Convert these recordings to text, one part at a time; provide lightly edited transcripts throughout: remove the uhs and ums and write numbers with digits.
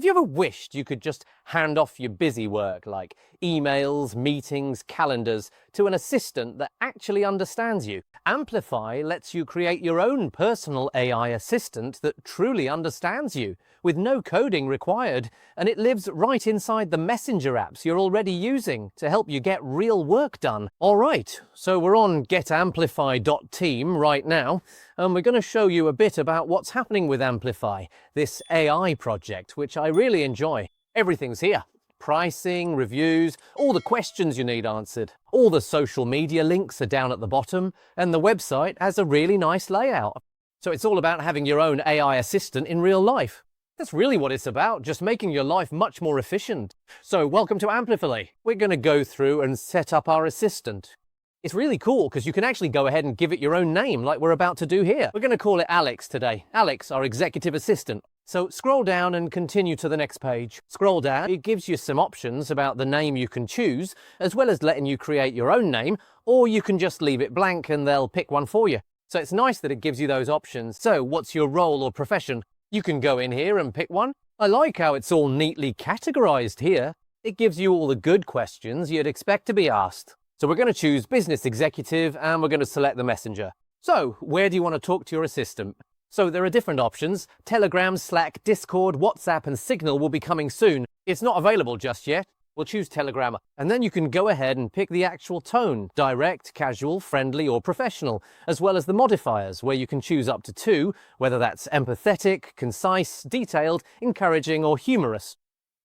Have you ever wished you could just hand off your busy work, like emails, meetings, calendars, to an assistant that actually understands you? Amplify lets you create your own personal AI assistant that truly understands you, with no coding required, and it lives right inside the messenger apps you're already using to help you get real work done. All right, so we're on getamplify.team right now, and we're going to show you a bit about what's happening with Amplify, this AI project, which I really enjoy. Everything's here. Pricing, reviews, all the questions you need answered. All the social media links are down at the bottom, and the website has a really nice layout. So it's all about having your own AI assistant in real life. That's really what it's about, just making your life much more efficient. So welcome to Amplify. We're going to go through and set up our assistant. It's really cool because you can actually go ahead and give it your own name like we're about to do here. We're going to call it Alex today. Alex, our executive assistant. So scroll down and continue to the next page. Scroll down, it gives you some options about the name you can choose, as well as letting you create your own name, or you can just leave it blank and they'll pick one for you. So it's nice that it gives you those options. So what's your role or profession? You can go in here and pick one. I like how it's all neatly categorized here. It gives you all the good questions you'd expect to be asked. So we're going to choose business executive and we're going to select the messenger. So where do you want to talk to your assistant? So there are different options. Telegram, Slack, Discord, WhatsApp and Signal will be coming soon. It's not available just yet. We'll choose Telegram. And then you can go ahead and pick the actual tone, direct, casual, friendly or professional, as well as the modifiers where you can choose up to 2, whether that's empathetic, concise, detailed, encouraging or humorous.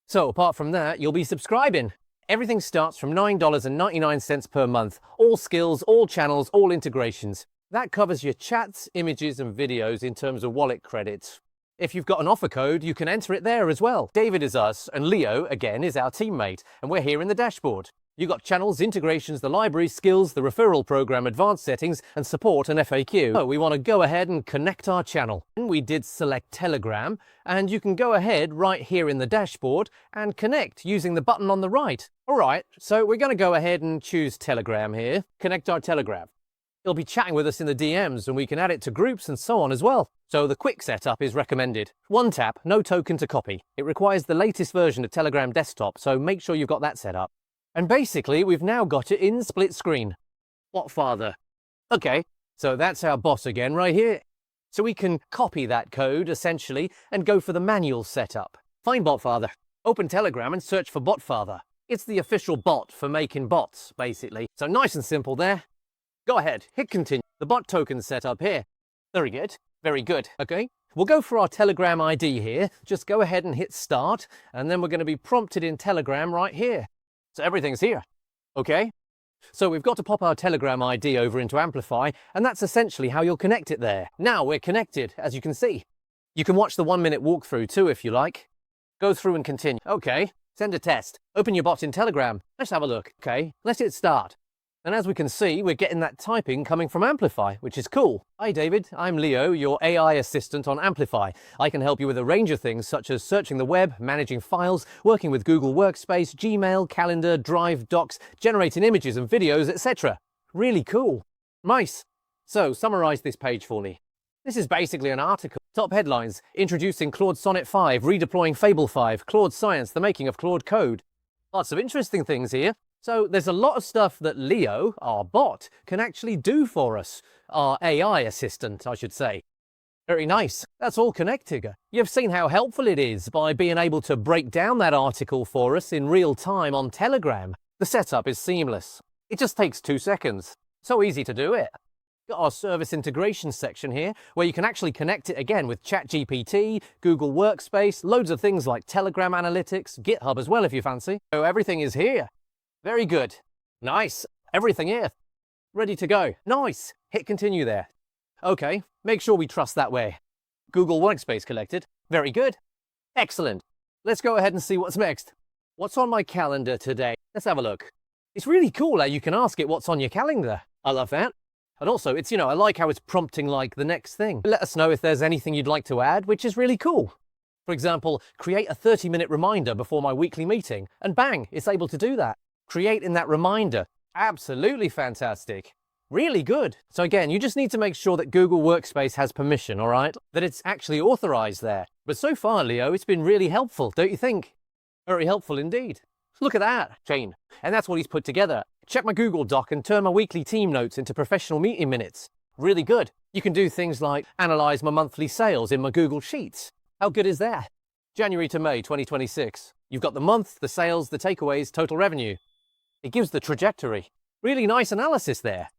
So apart from that, you'll be subscribing. Everything starts from $9.99 per month. All skills, all channels, all integrations. That covers your chats, images and videos in terms of wallet credits. If you've got an offer code, you can enter it there as well. David is us, and Leo, again, is our teammate, and we're here in the dashboard. You've got channels, integrations, the library, skills, the referral program, advanced settings, and support and FAQ. So we want to go ahead and connect our channel. And we did select Telegram, and you can go ahead right here in the dashboard and connect using the button on the right. All right, so we're going to go ahead and choose Telegram here. Connect our Telegram. It'll be chatting with us in the DMs and we can add it to groups and so on as well. So the quick setup is recommended. One tap, no token to copy. It requires the latest version of Telegram desktop, so make sure you've got that set up. And basically, we've now got it in split screen. What father? Okay, so that's our boss again right here. So we can copy that code essentially and go for the manual setup. Find Botfather. Open Telegram and search for Botfather. It's the official bot for making bots, basically. So nice and simple there. Go ahead, hit continue. The bot token's set up here. Very good, very good. Okay, we'll go for our Telegram ID here. Just go ahead and hit start, and then we're going to be prompted in Telegram right here. So everything's here. Okay, so we've got to pop our Telegram ID over into Amplify, and that's essentially how you'll connect it there. Now we're connected, as you can see. You can watch the 1-minute walkthrough too if you like. Go through and continue. Okay, send a test. Open your bot in Telegram. Let's have a look. Okay, let's hit start. And as we can see, we're getting that typing coming from Amplify, which is cool. Hi David, I'm Leo, your AI assistant on Amplify. I can help you with a range of things such as searching the web, managing files, working with Google Workspace, Gmail, Calendar, Drive, Docs, generating images and videos, etc. Really cool. Nice. So summarize this page for me. This is basically an article. Top headlines: introducing Claude Sonnet 5, redeploying Fable 5, Claude Science, the making of Claude Code. Lots of interesting things here. So there's a lot of stuff that Leo, our bot, can actually do for us. Our AI assistant, I should say. Very nice. That's all connected. You've seen how helpful it is by being able to break down that article for us in real time on Telegram. The setup is seamless. It just takes 2 seconds. So easy to do it. Got our service integration section here, where you can actually connect it again with ChatGPT, Google Workspace, loads of things like Telegram Analytics, GitHub as well if you fancy. So everything is here. Very good. Nice. Everything here. Ready to go. Nice. Hit continue there. Okay, make sure we trust that way. Google Workspace collected. Very good. Excellent. Let's go ahead and see what's next. What's on my calendar today? Let's have a look. It's really cool how you can ask it what's on your calendar. I love that. And also, it's, I like how it's prompting like the next thing. Let us know if there's anything you'd like to add, which is really cool. For example, create a 30-minute reminder before my weekly meeting, and bang, it's able to do that. Creating that reminder. Absolutely fantastic. Really good. So again, you just need to make sure that Google Workspace has permission, all right? That it's actually authorized there. But so far, Leo, it's been really helpful, don't you think? Very helpful indeed. Look at that, Shane. And that's what he's put together. Check my Google Doc and turn my weekly team notes into professional meeting minutes. Really good. You can do things like analyze my monthly sales in my Google Sheets. How good is that? January to May 2026. You've got the month, the sales, the takeaways, total revenue. It gives the trajectory. Really nice analysis there.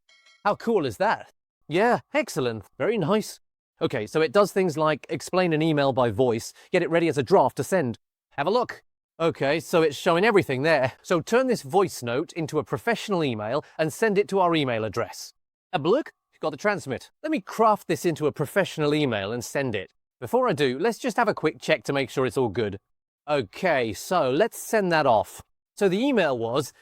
How cool is that? Yeah, excellent. Very nice. Okay, so it does things like explain an email by voice, get it ready as a draft to send. Have a look. Okay, so it's showing everything there. So turn this voice note into a professional email and send it to our email address. Have a look. You've got the transmit. Let me craft this into a professional email and send it. Before I do, let's just have a quick check to make sure it's all good. Okay, so let's send that off. So the email was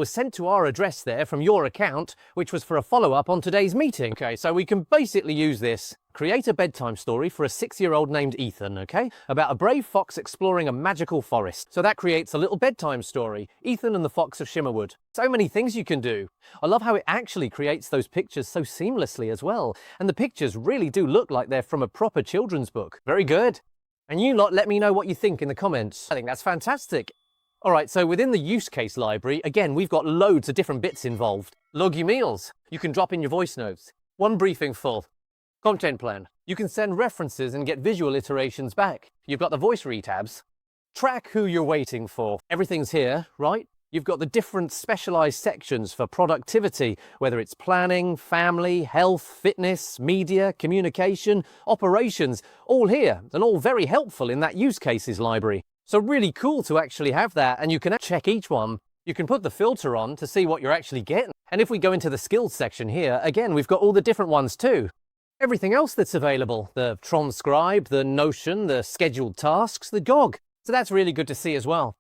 sent to our address there from your account, which was for a follow-up on today's meeting. Okay, so we can basically use this. Create a bedtime story for a 6-year-old named Ethan, okay? About a brave fox exploring a magical forest. So that creates a little bedtime story, Ethan and the Fox of Shimmerwood. So many things you can do. I love how it actually creates those pictures so seamlessly as well. And the pictures really do look like they're from a proper children's book. Very good. And you lot let me know what you think in the comments. I think that's fantastic. All right, so within the use case library, again, we've got loads of different bits involved. Log your meals. You can drop in your voice notes. One briefing full. Content plan. You can send references and get visual iterations back. You've got the voice retabs. Track who you're waiting for. Everything's here, right? You've got the different specialized sections for productivity, whether it's planning, family, health, fitness, media, communication, operations, all here, and all very helpful in that use cases library. So really cool to actually have that, and you can check each one. You can put the filter on to see what you're actually getting. And if we go into the skills section here, again, we've got all the different ones too. Everything else that's available, the transcribe, the Notion, the scheduled tasks, the GOG. So that's really good to see as well.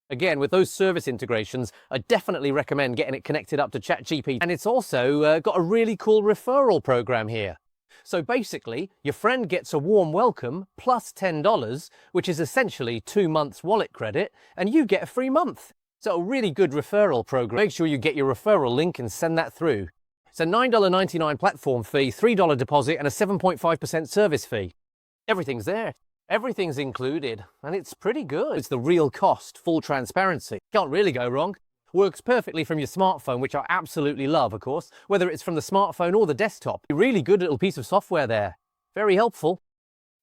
Again, with those service integrations, I definitely recommend getting it connected up to ChatGPT. And it's also got a really cool referral program here. So basically, your friend gets a warm welcome plus $10, which is essentially 2 months wallet credit, and you get a free month. So a really good referral program. Make sure you get your referral link and send that through. It's a $9.99 platform fee, $3 deposit, and a 7.5% service fee. Everything's there. Everything's included, and it's pretty good. It's the real cost, full transparency. Can't really go wrong. Works perfectly from your smartphone, which I absolutely love, of course, whether it's from the smartphone or the desktop. A really good little piece of software there. Very helpful.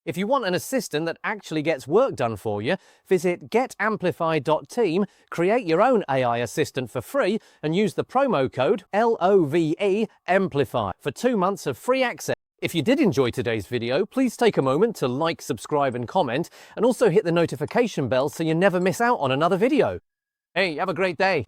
If you want an assistant that actually gets work done for you, visit getamplify.team, create your own AI assistant for free, and use the promo code LOVE Amplify for 2 months of free access. If you did enjoy today's video, please take a moment to like, subscribe, and comment, and also hit the notification bell so you never miss out on another video. Hey, have a great day.